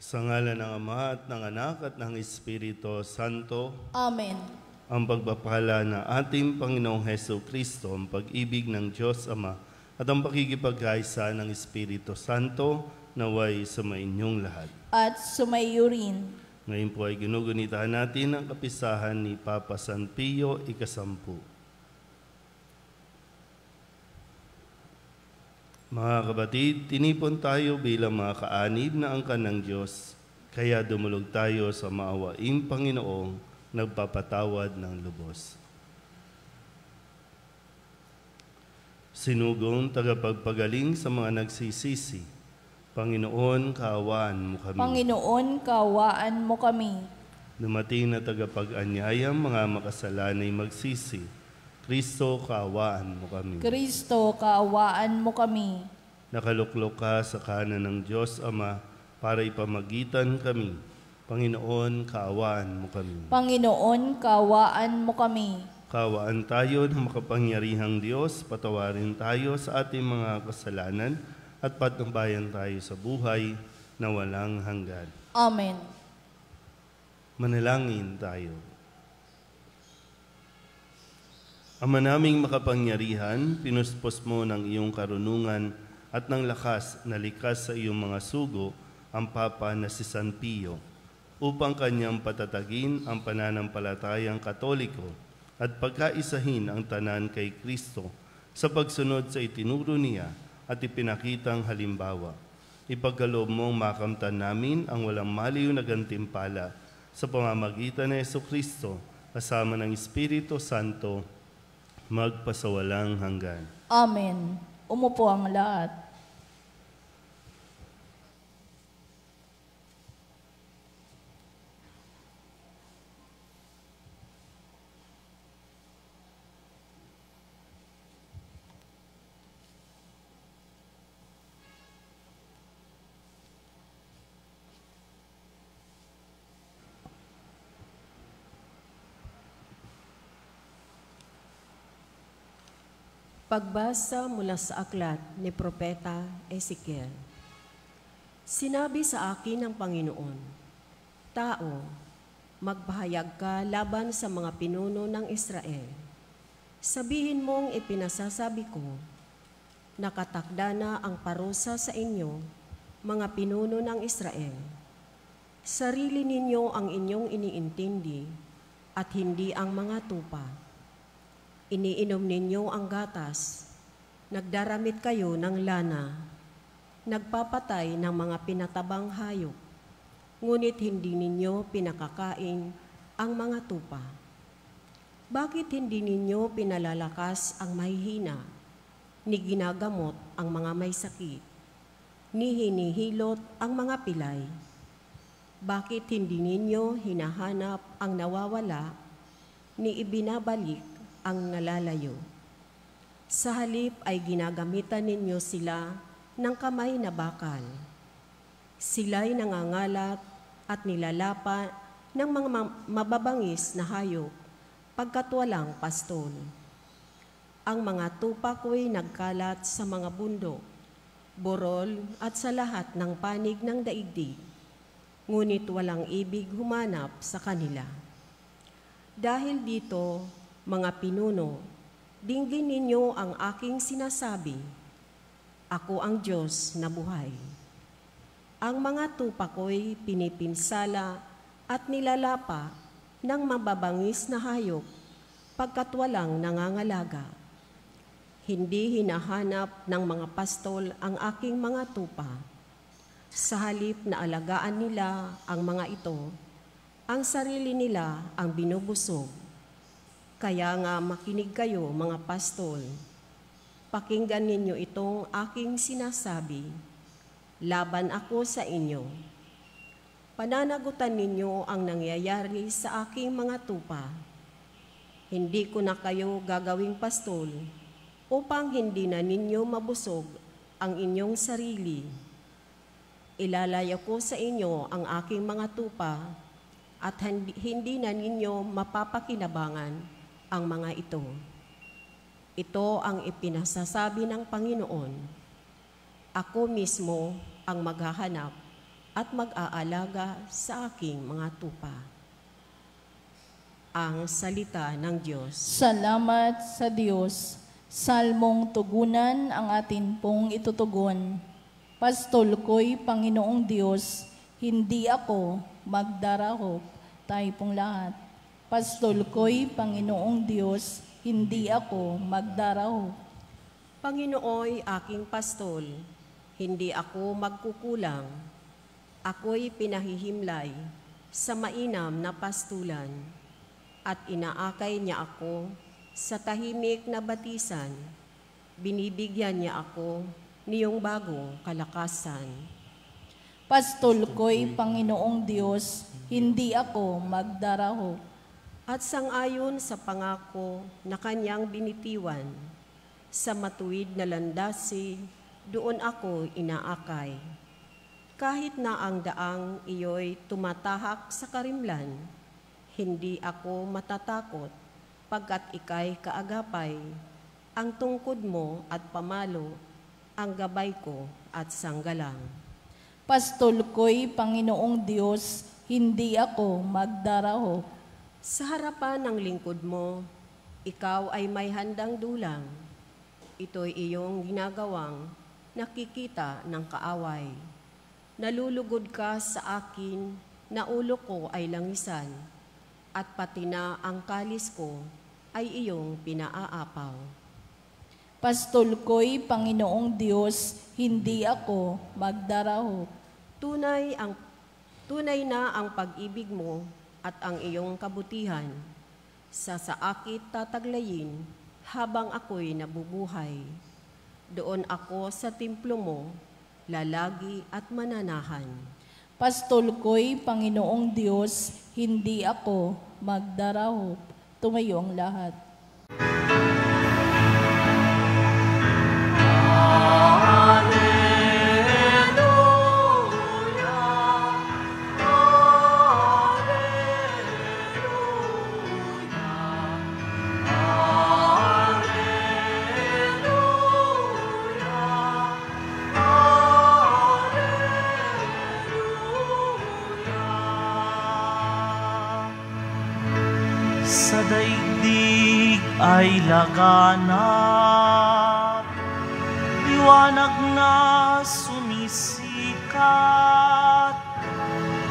Sa ngalan ng Ama at ng Anak at ng Espiritu Santo. Amen. Ang pagpapala ng ating Panginoong Heso Kristo, ang pag-ibig ng Diyos Ama, at ang pakikipagkaisa ng Espiritu Santo naway sumainyong lahat. At sumaiyo rin. Ngayon po ay ginugunitahan natin ang kapisahan ni Papa San Pio ika-10. Mga kapatid, tinipon tayo bilang mga kaanib na angkan ng Diyos, kaya dumulog tayo sa maawaing Panginoong nagpapatawad ng lubos. Sinugong tagapagpagaling sa mga nagsisisi, Panginoon, kaawaan mo kami. Panginoon, kaawaan mo kami. Dumating na tagapag-anyayang mga makasalanay magsisi, Kristo, kaawaan mo kami. Kristo, kaawaan mo kami. Nakaluklok ka sa kanan ng Diyos Ama para ipamagitan kami. Panginoon, kaawaan mo kami. Panginoon, kaawaan mo kami. Kaawaan tayo ng makapangyarihang Diyos, patawarin tayo sa ating mga kasalanan at patnubayan tayo sa buhay na walang hanggan. Amen. Manalangin tayo. Ama naming makapangyarihan, pinuspos mo ng iyong karunungan at ng lakas na likas sa iyong mga sugo ang Papa na si San Pio, upang kanyang patatagin ang pananampalatayang Katoliko at pagkaisahin ang tanan kay Kristo sa pagsunod sa itinuro niya at ipinakitang halimbawa. Ipagkaloob mong makamtan namin ang walang maliw na gantimpala sa pamamagitan ni Jesucristo kasama ng Espiritu Santo magpasawalang hanggan. Amen. Umupo ang lahat. Pagbasa mula sa aklat ni Propeta Ezekiel. Sinabi sa akin ng Panginoon, Tao, magpahayag ka laban sa mga pinuno ng Israel. Sabihin mong ipinasasabi ko, nakatakda na ang parusa sa inyo, mga pinuno ng Israel. Sarili ninyo ang inyong iniintindi at hindi ang mga tupa. Iniinom ninyo ang gatas, nagdaramit kayo ng lana, nagpapatay ng mga pinatabang hayop, ngunit hindi ninyo pinakakain ang mga tupa. Bakit hindi ninyo pinalalakas ang mahihina, ni ginagamot ang mga may sakit, ni hinihilot ang mga pilay? Bakit hindi ninyo hinahanap ang nawawala, ni ibinabalik ang nalalayo? Sa halip ay ginagamitan ninyo sila ng kamay na bakal. Sila'y nangangalat at nilalapa ng mga mababangis na hayop pagkat walang pastol. Ang mga tupa ko'y nagkalat sa mga bundok, borol at sa lahat ng panig ng daigdig, ngunit walang ibig humanap sa kanila. Dahil dito, mga pinuno, dinggin ninyo ang aking sinasabi. Ako ang Diyos na buhay. Ang mga tupa ko'y pinipinsala at nilalapa ng mababangis na hayop pagkat walang nangangalaga. Hindi hinahanap ng mga pastol ang aking mga tupa. Sa halip na alagaan nila ang mga ito, ang sarili nila ang binubusog. Kaya nga makinig kayo mga pastol. Pakinggan ninyo itong aking sinasabi. Laban ako sa inyo. Pananagutan ninyo ang nangyayari sa aking mga tupa. Hindi ko na kayo gagawing pastol upang hindi na ninyo mabusog ang inyong sarili. Ilalaya ko sa inyo ang aking mga tupa at hindi na ninyo mapapakinabangan ang mga ito. Ito ang ipinasasabi ng Panginoon. Ako mismo ang maghahanap at mag-aalaga sa aking mga tupa. Ang salita ng Diyos. Salamat sa Diyos. Salmong tugunan ang atin pong itutugon. Pastol ko'y Panginoong Diyos, hindi ako magdarahop. Tayo pong lahat. Pastol ko'y Panginoong Diyos, hindi ako magdarahop. Panginooy aking pastol, hindi ako magkukulang. Ako'y pinahihimlay sa mainam na pastulan at inaakay niya ako sa tahimik na batisan. Binibigyan niya ako niyong bagong kalakasan. Pastol ko'y Panginoong Diyos, hindi ako magdarahop. At sangayon sa pangako na kanyang binitiwan, sa matuwid na landasi, doon ako inaakay. Kahit na ang daang iyo'y tumatahak sa karimlan, hindi ako matatakot, pagkat ika'y kaagapay. Ang tungkod mo at pamalo, ang gabay ko at sanggalang. Pastol ko'y Panginoong Diyos, hindi ako magdarahop. Sa harapan ng lingkod mo, ikaw ay may handang dulang. Ito'y iyong ginagawang nakikita ng kaaway. Nalulugod ka sa akin na ulo ko ay langisan, at pati na ang kalis ko ay iyong pinaaapaw. Pastol ko'y Panginoong Diyos, hindi ako magdarahop. Tunay na ang pag-ibig mo at ang iyong kabutihan. Sa saakit tataglayin habang ako'y nabubuhay. Doon ako sa templo mo, lalagi at mananahan. Pastol ko'y Panginoong Diyos, hindi ako magdarahop. Tumayo ang lahat. Sa daigdig ay laganap, liwanag na sumisikat,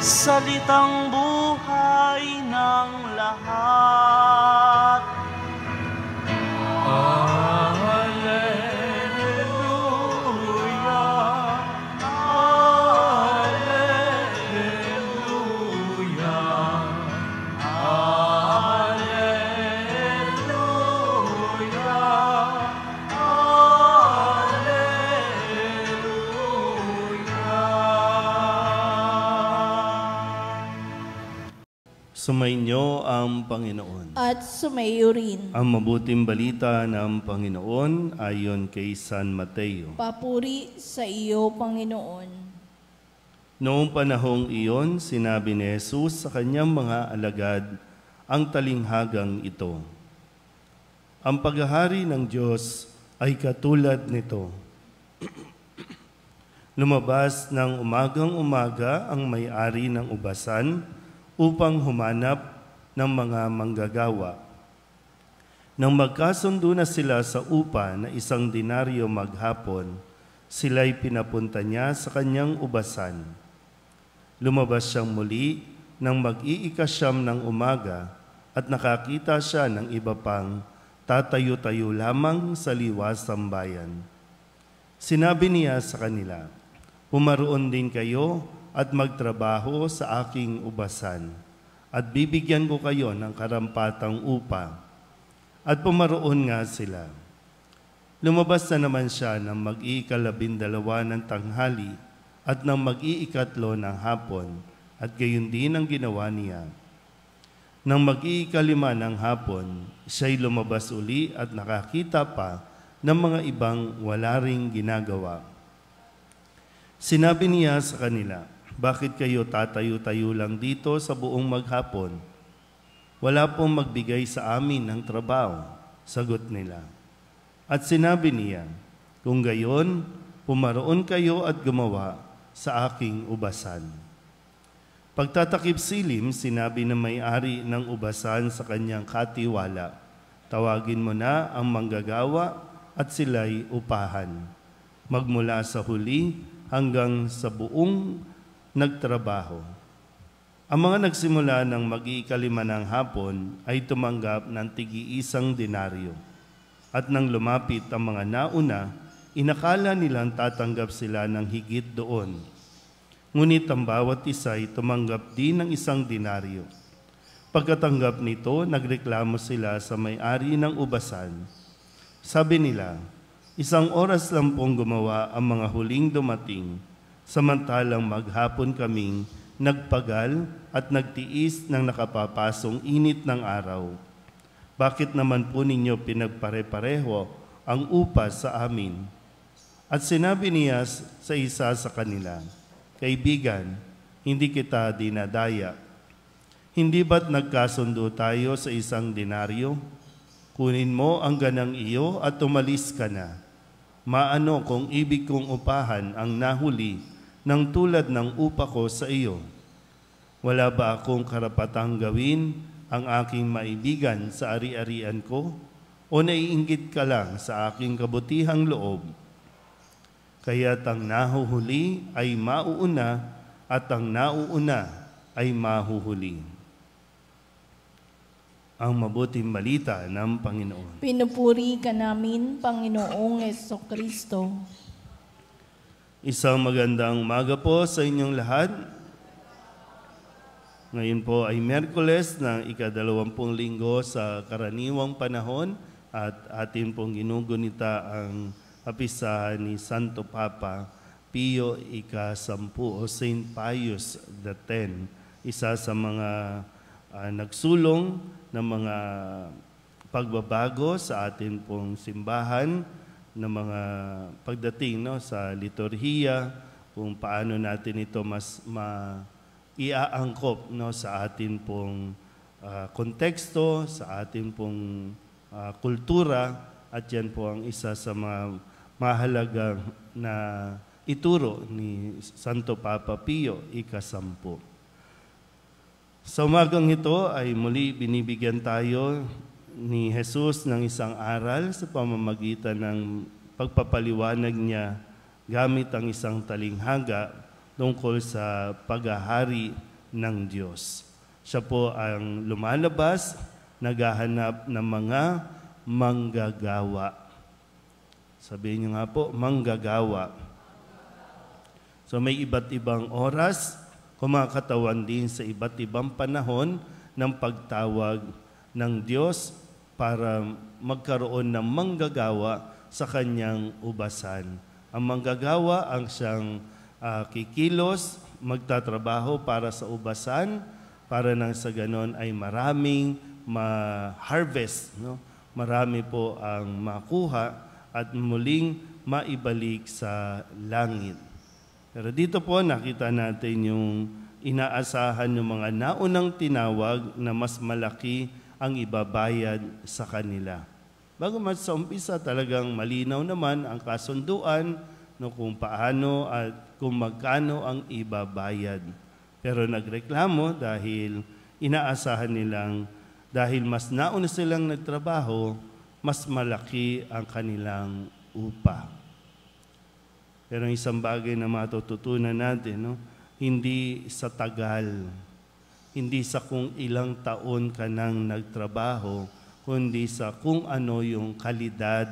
salitang buhay ng lahat. Sumainyo ang Panginoon. At sumayo rin. Ang mabuting balita ng Panginoon ayon kay San Mateo. Papuri sa iyo, Panginoon. Noong panahong iyon, sinabi ni Jesus sa kanyang mga alagad ang talinghagang ito. Ang paghahari ng Diyos ay katulad nito. Lumabas ng umagang-umaga ang may-ari ng ubasan upang humanap ng mga manggagawa. Nang magkasundo na sila sa upa na 1 denaryo maghapon, sila'y pinapunta niya sa kanyang ubasan. Lumabas siyang muli nang mag-iikasyam ng umaga at nakakita siya ng iba pang tatayo-tayo lamang sa liwas ng bayan. Sinabi niya sa kanila, "Pumaroon din kayo at magtrabaho sa aking ubasan, at bibigyan ko kayo ng karampatang upa." At pumaroon nga sila. Lumabas na naman siya ng mag-iikalabindalawa ng tanghali at ng mag-iikatlo ng hapon, at gayon din ang ginawa niya. Nang mag-iikalima ng hapon, siya'y lumabas uli at nakakita pa ng mga ibang wala ring ginagawa. Sinabi niya sa kanila, "Bakit kayo tatayo-tayo lang dito sa buong maghapon? Wala pong magbigay sa amin ng trabaho," sagot nila. At sinabi niya, "Kung gayon, pumaroon kayo at gumawa, sa aking ubasan. Pagtatakip silim, sinabi ng may-ari ng ubasan sa kanyang katiwala, tawagin mo na ang manggagawa at sila'y upahan. Magmula sa huli hanggang sa buong nagtrabaho. Ang mga nagsimula ng mag-iikalima ng hapon ay tumanggap ng tig-iisang denaryo. At nang lumapit ang mga nauna, inakala nilang tatanggap sila ng higit doon. Ngunit ang bawat isa ay tumanggap din ng 1 denaryo. Pagkatanggap nito, nagreklamo sila sa may-ari ng ubasan. Sabi nila, 1 oras lang pong gumawa ang mga huling dumating, samantalang maghapon kaming nagpagal at nagtiis ng nakapapasong init ng araw. Bakit naman po ninyo pinagpare-pareho ang upa sa amin? At sinabi niya sa isa sa kanila, Kaibigan, hindi kita dinadaya. Hindi ba't nagkasundo tayo sa 1 denaryo? Kunin mo ang ganang iyo at umalis ka na. Maano kung ibig kong upahan ang nahuli ng tulad ng upa ko sa iyo? Wala ba akong karapatang gawin ang aking maibigan sa ari-arian ko? O naiinggit ka lang sa aking kabutihang loob? Kaya't ang nahuhuli ay mauuna at ang nauuna ay mahuhuli. Ang mabuting balita ng Panginoon. Pinupuri ka namin, Panginoong Jesucristo. Isang magandang umaga po sa inyong lahat. Ngayon po ay Miyerkules ng ika-20 linggo sa karaniwang panahon at atin pong ginugunita ang kapisahan ni Santo Papa Pio ika-10 o Saint Pius X, isa sa mga nagsulong ng mga pagbabago sa atin pong simbahan, ng mga pagdating sa liturhiya, kung paano natin ito mas iaangkop sa atin pong konteksto, sa atin pong kultura, at yan po ang isa sa mga mahalagang na ituro ni Santo Papa Pio ika-10. Sa umagang ito ay muli binibigyan tayo ni Jesus ng isang aral sa pamamagitan ng pagpapaliwanag niya gamit ang isang talinghaga tungkol sa paghahari ng Diyos. Siya po ang lumalabas, naghahanap ng mga manggagawa. Sabihin niyo nga po, manggagawa. So may iba't ibang oras, kumakatawan din sa iba't ibang panahon ng pagtawag ng Diyos para magkaroon ng manggagawa sa kanyang ubasan. Ang manggagawa ang siyang kikilos, magtatrabaho para sa ubasan, para nang sa ganon ay maraming ma-harvest, marami po ang makuha at muling maibalik sa langit. Pero dito po nakita natin yung inaasahan ng mga naunang tinawag na mas malaki ang ibabayad sa kanila. Bagamat sa umpisa talagang malinaw naman ang kasunduan kung paano at kung magkano ang ibabayad. Pero nagreklamo dahil inaasahan nilang dahil mas nauna silang nagtrabaho, mas malaki ang kanilang upa. Pero isang bagay na matututunan natin, hindi sa tagal, hindi sa kung ilang taon ka nang nagtrabaho, kundi sa kung ano yung kalidad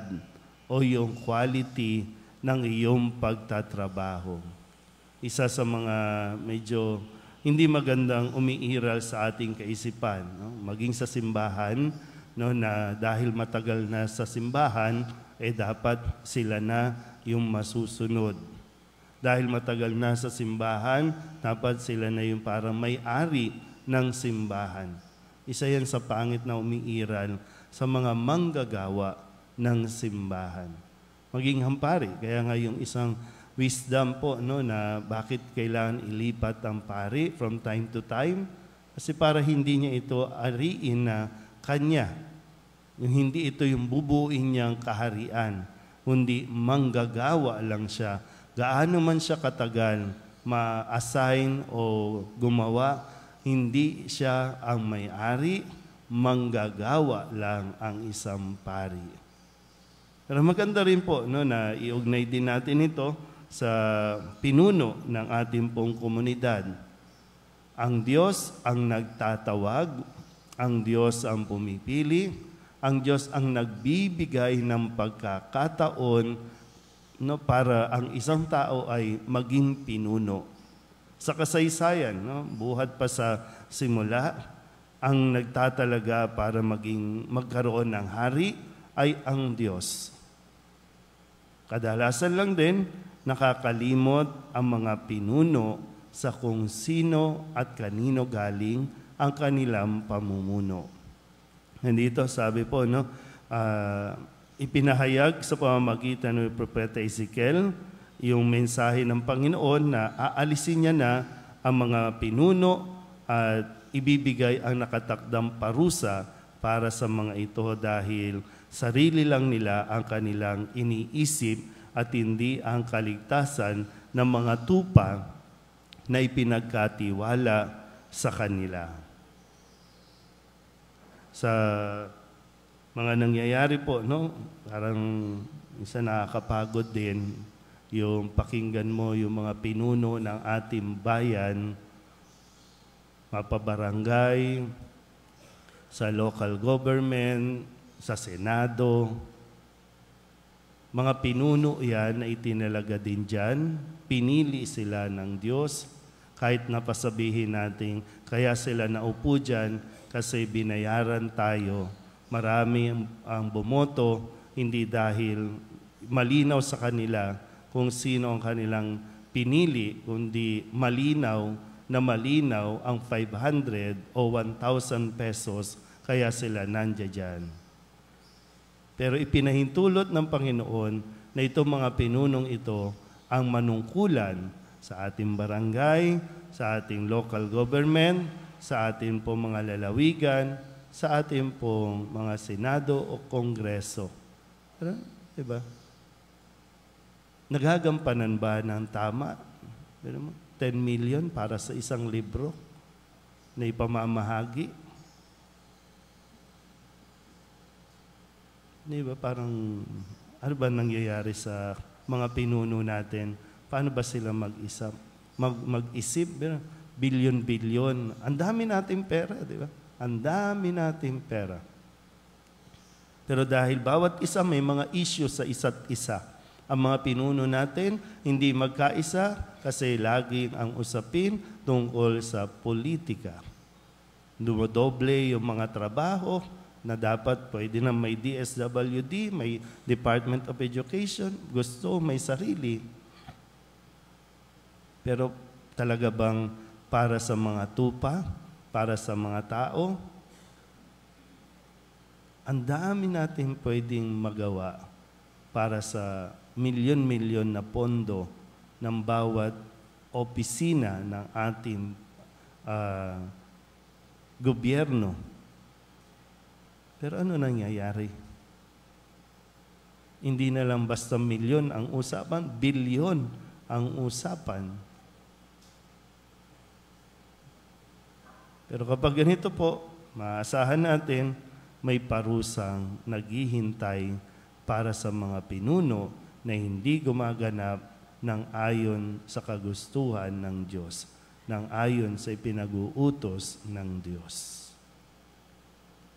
o yung quality ng iyong pagtatrabaho. Isa sa mga medyo hindi magandang umiiral sa ating kaisipan, maging sa simbahan, na dahil matagal na sa simbahan, dapat sila na yung masusunod. Dahil matagal na sa simbahan, dapat sila na yung parang may-ari ng simbahan. Isa yan sa pangit na umiiral sa mga manggagawa ng simbahan. Maging hampari. Kaya nga yung isang wisdom po na bakit kailangan ilipat ang pari from time to time. Kasi para hindi niya ito ariin na kanya. Yung hindi ito yung bubuin niyang kaharian, kundi manggagawa lang siya. Gaano man siya katagal, ma-assign o gumawa, hindi siya ang may-ari, manggagawa lang ang isang pari. Pero maganda rin po na iugnay din natin ito sa pinuno ng ating pong komunidad. Ang Diyos ang nagtatawag, ang Diyos ang pumipili, ang Diyos ang nagbibigay ng pagkakataon para ang isang tao ay maging pinuno. Sa kasaysayan, buhat pa sa simula, ang nagtatalaga para magkaroon ng hari ay ang Diyos. Kadalasan lang din, nakakalimot ang mga pinuno sa kung sino at kanino galing ang kanilang pamumuno. Nandito sabi po, ipinahayag sa pamamagitan ng Propeta Ezekiel yung mensahe ng Panginoon na aalisin niya na ang mga pinuno at ibibigay ang nakatakdang parusa para sa mga ito dahil sarili lang nila ang kanilang iniisip at hindi ang kaligtasan ng mga tupa na ipinagkatiwala sa kanila. Sa mga nangyayari po, parang isa nakakapagod din yung pakinggan mo yung mga pinuno ng ating bayan, mapabarangay, sa local government, sa Senado. Mga pinuno yan na itinalaga din dyan, pinili sila ng Diyos, kahit napasabihin natin, kaya sila naupo dyan kasi binayaran tayo. Marami ang bumoto, hindi dahil malinaw sa kanila kung sino ang kanilang pinili, kundi malinaw ang 500 o 1,000 pesos, kaya sila nandiyan dyan. Pero ipinahintulot ng Panginoon na itong mga pinunong ito ang manungkulan sa ating barangay, sa ating local government, sa ating pong mga lalawigan, sa ating pong mga senado o kongreso. Diba? Naghagampanan ba ng tama? 10 million para sa isang libro na ipamamahagi? Diba? Parang, ano ba nangyayari sa mga pinuno natin? Paano ba sila mag-isip? Bilyon-bilyon. Ang dami nating pera, di ba? Ang dami nating pera. Pero dahil bawat isa may mga issue sa isa't isa, ang mga pinuno natin hindi magkaisa kasi laging ang usapin tungkol sa politika. Dumodoble yung mga trabaho na dapat pwede na may DSWD, may Department of Education, gusto may sarili. Pero talaga bang para sa mga tupa, para sa mga tao? Ang dami natin pwedeng magawa para sa milyon-milyon na pondo ng bawat opisina ng ating gobyerno. Pero ano nangyayari? Hindi na lang basta milyon ang usapan, bilyon ang usapan. Pero kapag ganito po, maasahan natin may parusang naghihintay para sa mga pinuno na hindi gumaganap ng ayon sa kagustuhan ng Diyos, ng ayon sa ipinag-uutos ng Diyos.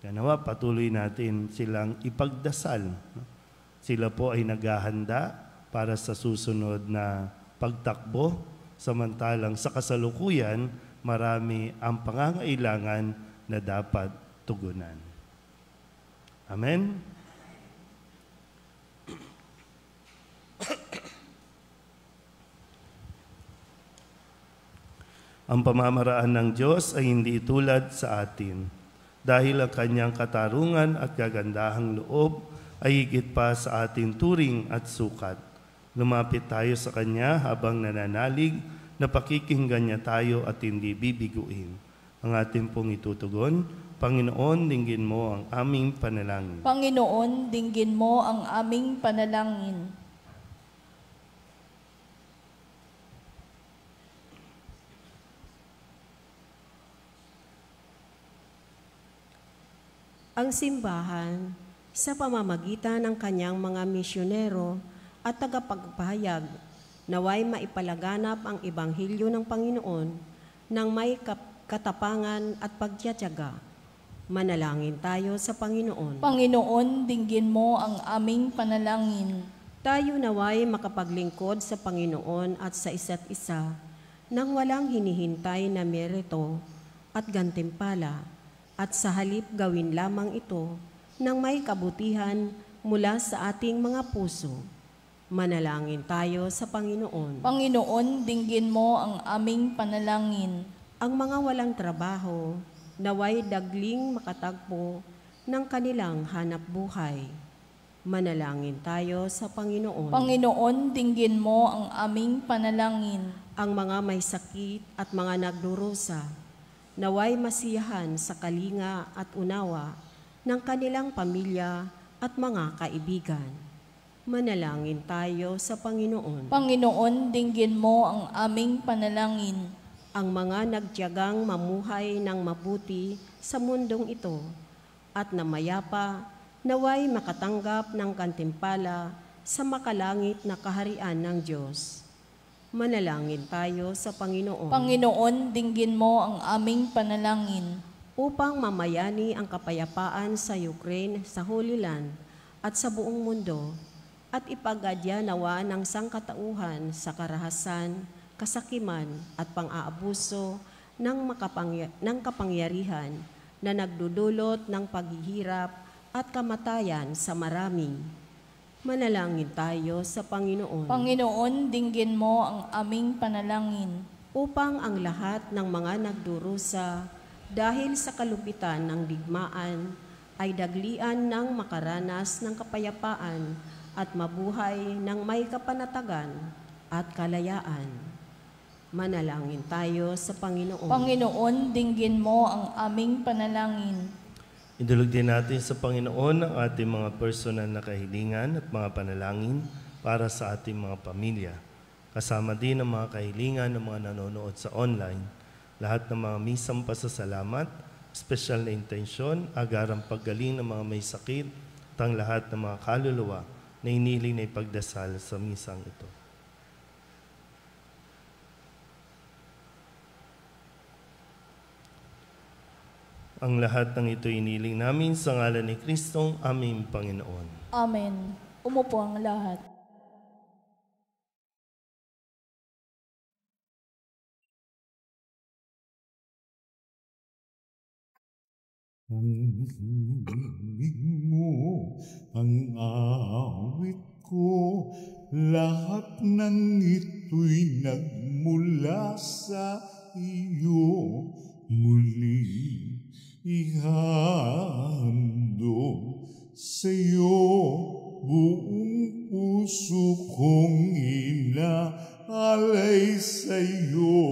Kaya nawa, patuloy natin silang ipagdasal. Sila po ay naghahanda para sa susunod na pagtakbo, samantalang sa kasalukuyan, marami ang pangangailangan na dapat tugunan. Amen? Ang pamamaraan ng Diyos ay hindi tulad sa atin, dahil ang kanyang katarungan at kagandahang loob ay higit pa sa ating turing at sukat. Lumapit tayo sa Kanya habang nananalig na pakikinggan niya tayo at hindi bibiguin. Ang ating pong itutugon, Panginoon, dinggin mo ang aming panalangin. Panginoon, dinggin mo ang aming panalangin. ang simbahan sa pamamagitan ng kanyang mga misyonero at tagapagpahayag naway maipalaganap ang Ebanghelyo ng Panginoon ng may katapangan at pagtiyatiyaga. Manalangin tayo sa Panginoon. Panginoon, dinggin mo ang aming panalangin. Tayo naway makapaglingkod sa Panginoon at sa isa't isa nang walang hinihintay na merito at gantimpala, at sa halip gawin lamang ito ng may kabutihan mula sa ating mga puso. Manalangin tayo sa Panginoon. Panginoon, dinggin mo ang aming panalangin. Ang mga walang trabaho, naway dagling makatagpo ng kanilang hanap buhay. Manalangin tayo sa Panginoon. Panginoon, dinggin mo ang aming panalangin. Ang mga may sakit at mga nagdurusa, naway masiyahan sa kalinga at unawa ng kanilang pamilya at mga kaibigan. Manalangin tayo sa Panginoon. Panginoon, dinggin mo ang aming panalangin. Ang mga nagtiyagang mamuhay ng mabuti sa mundong ito at na mayapa, naway makatanggap ng gantimpala sa makalangit na kaharian ng Diyos. Manalangin tayo sa Panginoon. Panginoon, dinggin mo ang aming panalangin. Upang mamayani ang kapayapaan sa Ukraine, sa Holy Land at sa buong mundo, at ipagadya nawa ng sangkatauhan sa karahasan, kasakiman at pang-aabuso ng kapangyarihan na nagdudulot ng paghihirap at kamatayan sa marami. Manalangin tayo sa Panginoon. Panginoon, dinggin mo ang aming panalangin. Upang ang lahat ng mga nagdurusa dahil sa kalupitan ng digmaan ay daglian ng makaranas ng kapayapaan at mabuhay ng may kapanatagan at kalayaan. Manalangin tayo sa Panginoon. Panginoon, dinggin mo ang aming panalangin. Idulog din natin sa Panginoon ang ating mga personal na kahilingan at mga panalangin para sa ating mga pamilya. Kasama din ang mga kahilingan ng mga nanonood sa online. Lahat ng mga misang pasasalamat, espesyal na intensyon, agarang paggaling ng mga may sakit, at ang lahat ng mga kaluluwa na iniling na ipagdasal sa misang ito. Ang lahat ng ito iniling namin sa ngalan ni Kristong aming Panginoon. Amen. Umupo ang lahat. Ang hiling mo ang awit ko, lahat ng ito'y nagmula sa iyo. Muli ihandog sa'yo, buong puso kong inaalay sa'yo.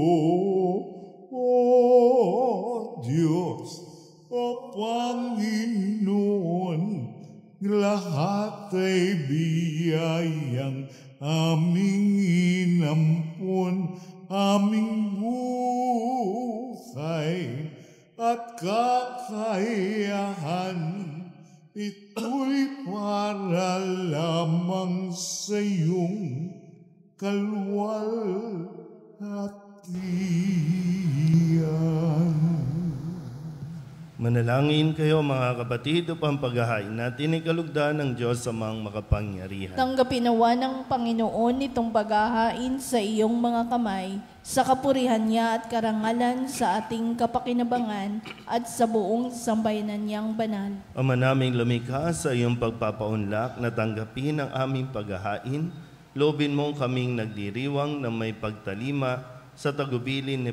O Diyos, o Panginoon, lahat ay biyayang aming inampon, aming buhay at kakayahan. Ito'y para lamang sa iyong kalwalhatian. Manalangin kayo mga kapatid upang paghahain natin ay kalugdan ng Diyos sa mga makapangyarihan. Tanggapin nawa ng Panginoon itong paghahain sa iyong mga kamay, sa kapurihan niya at karangalan sa ating kapakinabangan at sa buong sambayanan niyang banal. Ama naming lumikha, sa iyong pagpapaunlak na tanggapin ang aming paghahain, loobin mong kaming nagdiriwang na may pagtalima sa tagubilin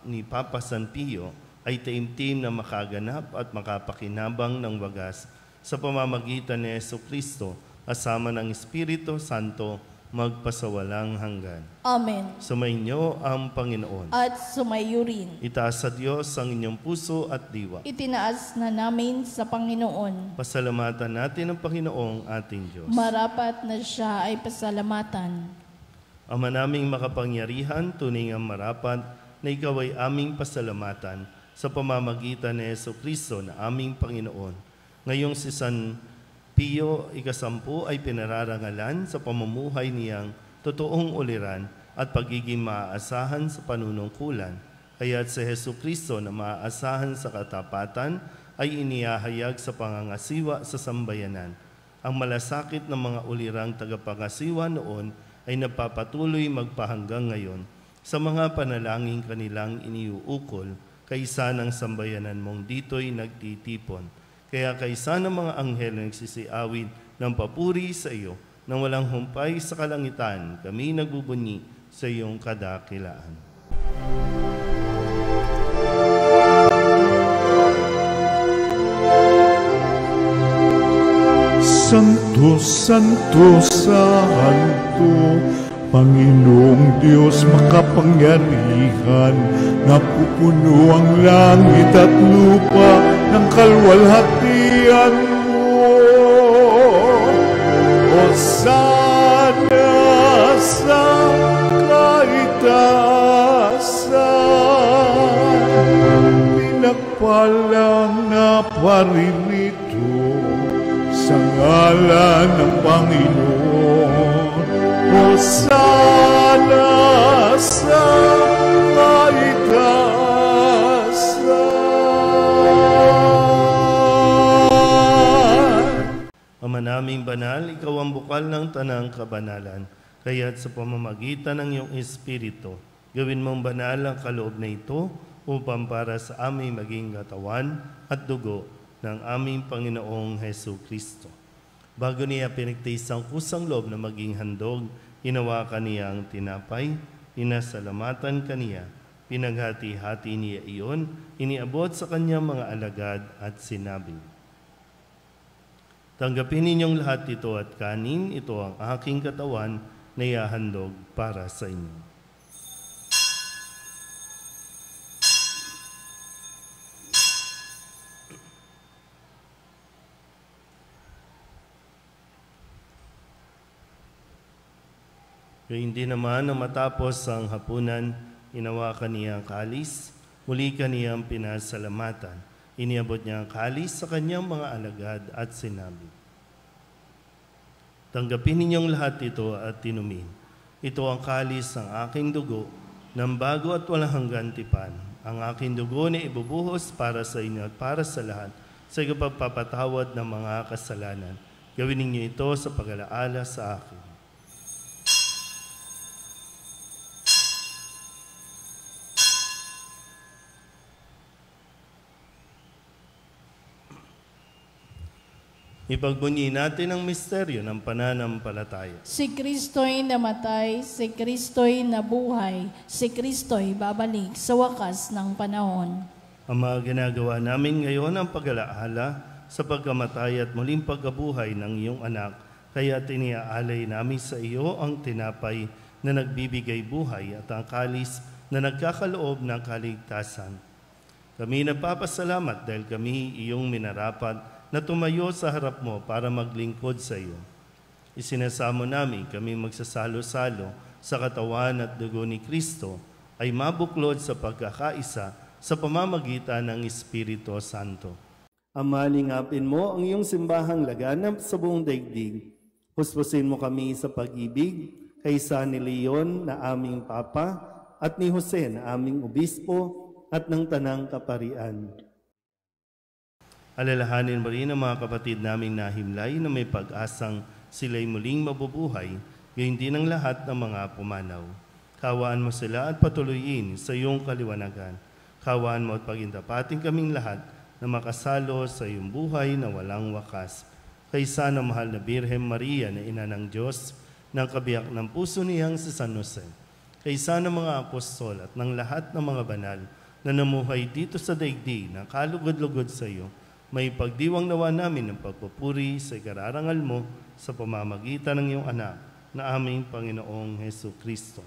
ni Papa San Pio, ay taimtim na makaganap at makapakinabang ng wagas sa pamamagitan ni Jesucristo, kasama ng Espiritu Santo, magpasawalang hanggan. Amen. Sumainyo ang Panginoon. At sumayo rin. Itaas sa Diyos ang inyong puso at diwa. Itinaas na namin sa Panginoon. Pasalamatan natin ang Panginoong ating Diyos. Marapat na siya ay pasalamatan. Ama naming makapangyarihan, tunay ang marapat na ikaw ay aming pasalamatan sa pamamagitan ni Jesucristo na aming Panginoon. Ngayong si San Pio ika-10 ay pinararangalan sa pamumuhay niyang totoong uliran at pagiging maaasahan sa panunungkulan. Kaya't si Jesucristo na maaasahan sa katapatan ay inihahayag sa pangangasiwa sa sambayanan. Ang malasakit ng mga ulirang tagapangasiwa noon ay napapatuloy magpahanggang ngayon sa mga panalangin kanilang iniuukol kaysa ng sambayanan mong dito'y nagtitipon. Kaya kaysa ng mga anghel na nagsisiawin ng papuri sa iyo, nang walang humpay sa kalangitan, kami nagbubunyi sa iyong kadakilaan. Santo, Santo, Santo, Panginoong Diyos makapangyarihan, napupuno ang langit at lupa ng kalwalhatian mo. Hosana sa kaitaasan, pinagpalang na paririto sa ngalan ng Panginoon. Hosana sa kaitaasan. Ama naming banal, ikaw ang bukal ng tanang kabanalan. Kaya't sa pamamagitan ng iyong Espiritu, gawin mong banal ang kaloob na ito upang para sa aming maging katawan at dugo ng aming Panginoong Jesucristo. Bago niya pinagtiis ang kusang loob na maging handog, hinawakan niya ang tinapay, pinasalamatan kaniya, pinaghati-hati niya iyon, iniabot sa kanyang mga alagad at sinabi, "Tanggapin ninyong lahat ito at kanin, ito ang aking katawan na ihahandog para sa inyo." Kaya hindi naman na matapos ang hapunan, hinawakan niya ang kalis, muli kaniyang pinasalamatan. Iniabot niya ang kalis sa kanyang mga alagad at sinabi, "Tanggapin ninyong lahat ito at tinumin. Ito ang kalis ng aking dugo, ng bago at walang hanggan tipan. Ang aking dugo na ibubuhos para sa inyo at para sa lahat, sa pagpapatawad ng mga kasalanan. Gawin ninyo ito sa pag-alaala sa akin." Ipagbunyi natin ang misteryo ng pananampalataya. Si Kristo'y namatay, si Kristo'y nabuhay, si Kristo'y babalik sa wakas ng panahon. Ama, ginagawa namin ngayon ang pag-alaala sa pagkamatay at muling pagkabuhay ng iyong anak, kaya tiniaalay namin sa iyo ang tinapay na nagbibigay buhay at ang kalis na nagkakaloob ng kaligtasan. Kami nagpapasalamat dahil kami iyong minarapat na tumayo sa harap mo para maglingkod sa iyo. Isinasamo namin kami magsasalo-salo sa katawan at dugo ni Kristo ay mabuklod sa pagkakaisa sa pamamagitan ng Espiritu Santo. Ama, lingapin mo ang iyong simbahang laganap sa buong daigdig. Huspusin mo kami sa pag-ibig kaysa ni Leon na aming Papa at ni Jose na aming Obispo at ng Tanang Kaparian. Alalahanin mo rin ang mga kapatid naming nahimlay na may pag-asang sila'y muling mabubuhay, gayon din ang lahat ng mga pumanaw. Kawaan mo sila at patuloyin sa iyong kaliwanagan. Kawaan mo at pagintapatin kaming lahat na makasalo sa iyong buhay na walang wakas. Kaysa ng mahal na Birhen Maria na ina ng Diyos, ng kabiyak ng puso niyang si San Jose. Kaysa ng mga apostol at ng lahat ng mga banal na namuhay dito sa daigdig na kalugod-lugod sa iyo, may pagdiwang nawa namin ng pagpupuri sa ikararangal mo sa pamamagitan ng iyong anak na aming Panginoong Jesucristo.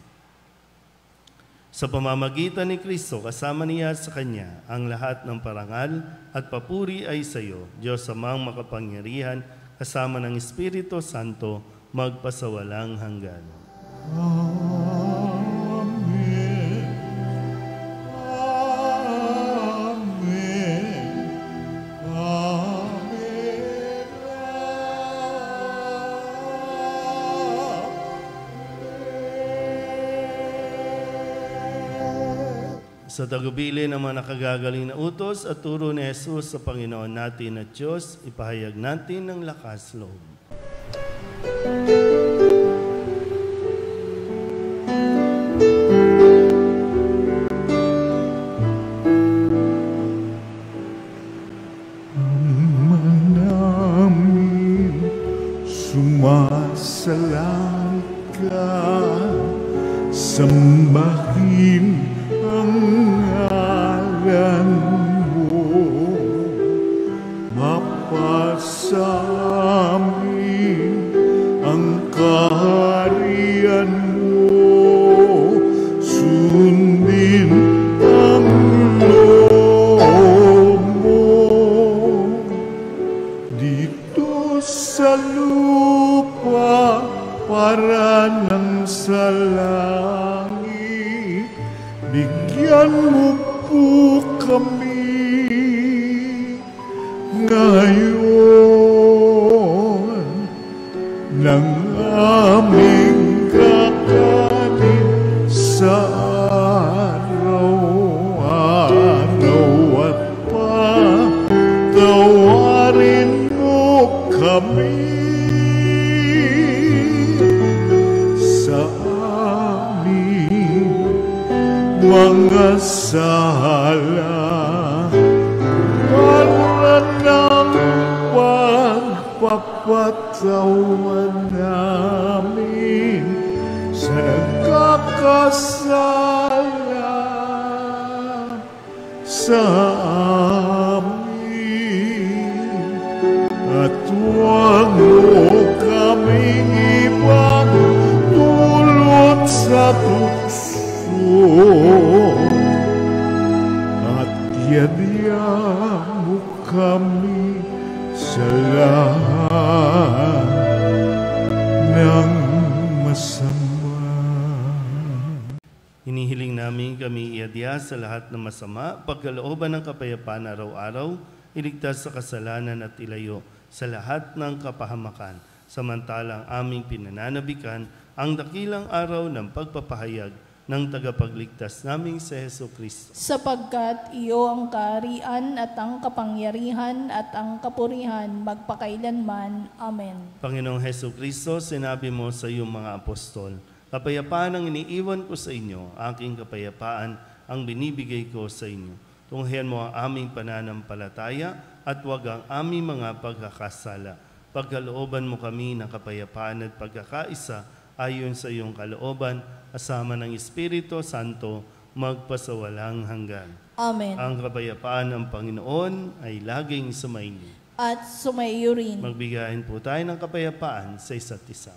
Sa pamamagitan ni Kristo, kasama niya sa Kanya, ang lahat ng parangal at papuri ay sa iyo, Diyos Amang makapangyarihan, kasama ng Espiritu Santo, magpasawalang hanggan. Amen. Amen. Sa tagubili ng mga nakagagaling na utos at turo ni Jesus sa Panginoon natin at Diyos, ipahayag natin ng lakas loob. Namin sumasalang ka, sambahin ang ngalan mo, mapasamin ang kaharian mo, sundin ang loob mo dito sa lupa para nang sa langit. Bigyan mo po kami ngayon ng aming kakanin sa araw-araw at patawarin mo kami sa aming mga sala, para ng pagpapatawan namin sa nagkakasala sa amin, at huwag mo kaming ipagdulot sa tukso, at yadya mo kami sa lahat ng masama. Hinihiling namin kami iadya sa lahat ng masama, pagkalooban ng kapayapaan araw-araw, iligtas sa kasalanan at ilayo sa lahat ng kapahamakan, samantalang aming pinananabikan ang dakilang araw ng pagpapahayag ng tagapagligtas naming si Jesucristo. Sapagkat iyo ang kaharian at ang kapangyarihan at ang kapurihan magpakailanman. Amen. Panginoong Jesucristo, sinabi mo sa iyong mga apostol, kapayapaan ang iniiwan ko sa inyo, aking kapayapaan ang binibigay ko sa inyo. Tunghayan mo ang aming pananampalataya at huwag ang aming mga pagkakasala. Pagkalooban mo kami ng kapayapaan at pagkakaisa ayon sa iyong kalooban, asama ng Espiritu Santo, magpasawalang hanggan. Amen. Ang kapayapaan ng Panginoon ay laging sumainyo. At sumaiyo rin. Magbigayin po tayo ng kapayapaan sa isa't isa.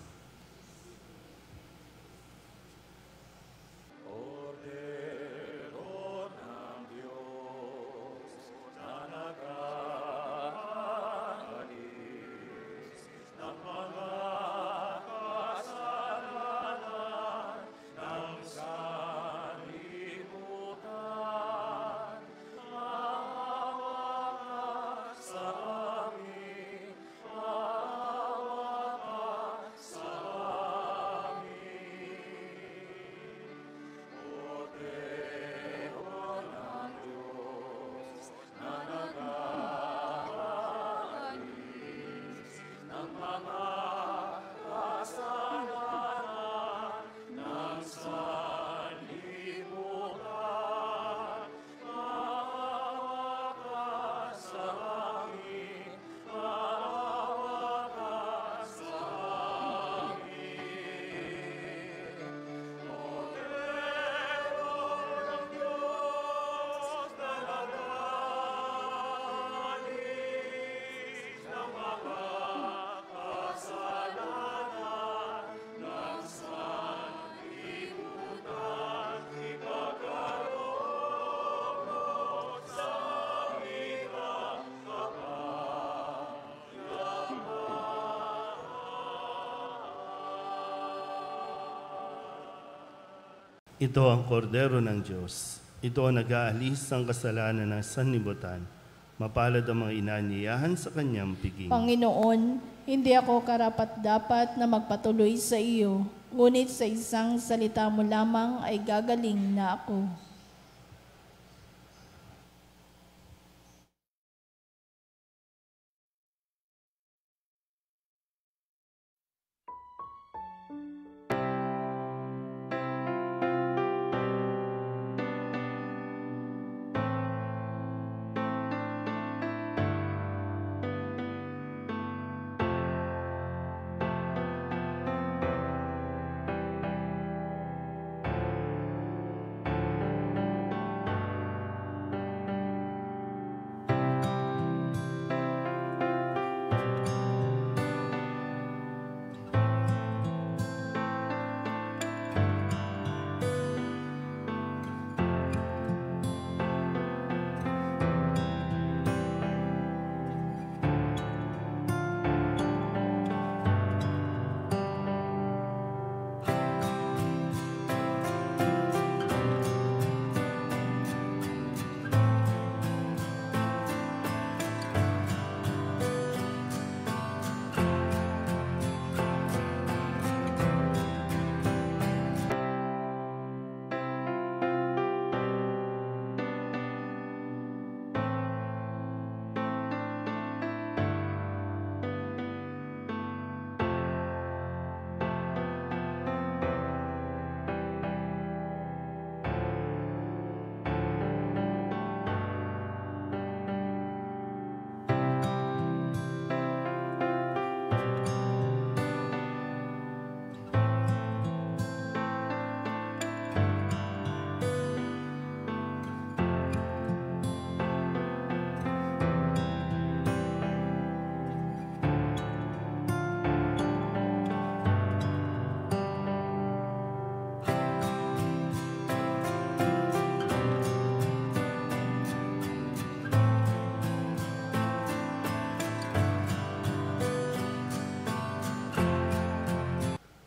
Ito ang kordero ng Diyos. Ito ang nag-aalis ng kasalanan ng sanlibutan. Mapalad ang mga inaanyayahan sa kanyang piging. Panginoon, hindi ako karapat-dapat na magpatuloy sa iyo, ngunit sa isang salita mo lamang ay gagaling na ako.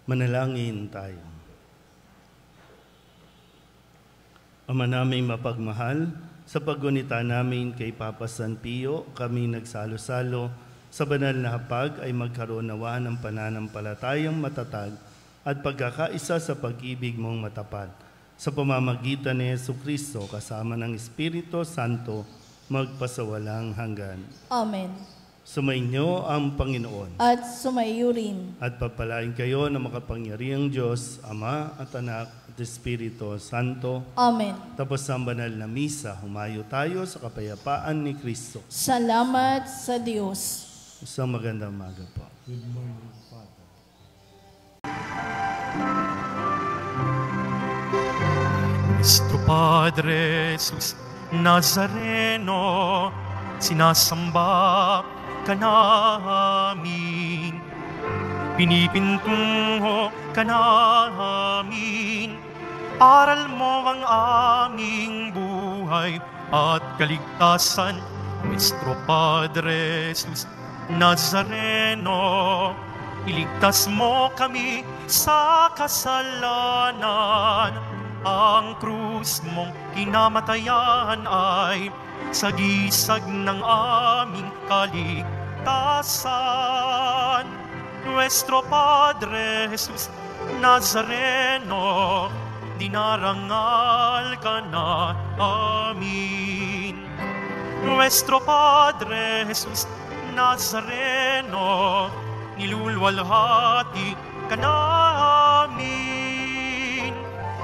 Manalangin tayo. Ama naming mapagmahal, sa paggunita namin kay Papa San Pio, kami nagsalo-salo sa banal na hapag ay magkaroon nawa ng pananampalatayang matatag at pagkakaisa sa pag-ibig mong matapat. Sa pamamagitan ni Jesucristo kasama ng Espiritu Santo, magpasawalang hanggan. Amen. Sumainyo ang Panginoon. At sumaiyo rin. At pagpalain kayo ng makapangyarihang Diyos, Ama at Anak at Espiritu Santo. Amen. Tapos ang banal na misa, humayo tayo sa kapayapaan ni Kristo. Salamat sa Diyos. Isang magandang umaga po. Good morning, Father. Nuestro Padre Jesus Nazareno, sinasamba ka namin, pinipintungo ka namin, aral mo ang aming buhay at kaligtasan. Nuestro Padre Jesus Nazareno, iligtas mo kami sa kasalanan. Ang krus mong kinamatayan ay sagisag ng aming kaligtasan. Nuestro Padre Jesus Nazareno, dinarangal ka na amin. Nuestro Padre Jesus Nazareno, nilulwalhati ka namin.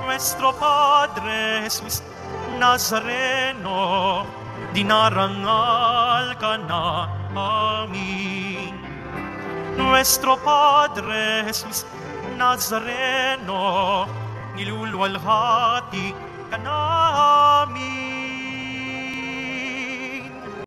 Nuestro Padre Jesus Nazareno, dinarangal ka na amin. Nuestro Padre Jesus Nazareno, nilulwalhati ka namin.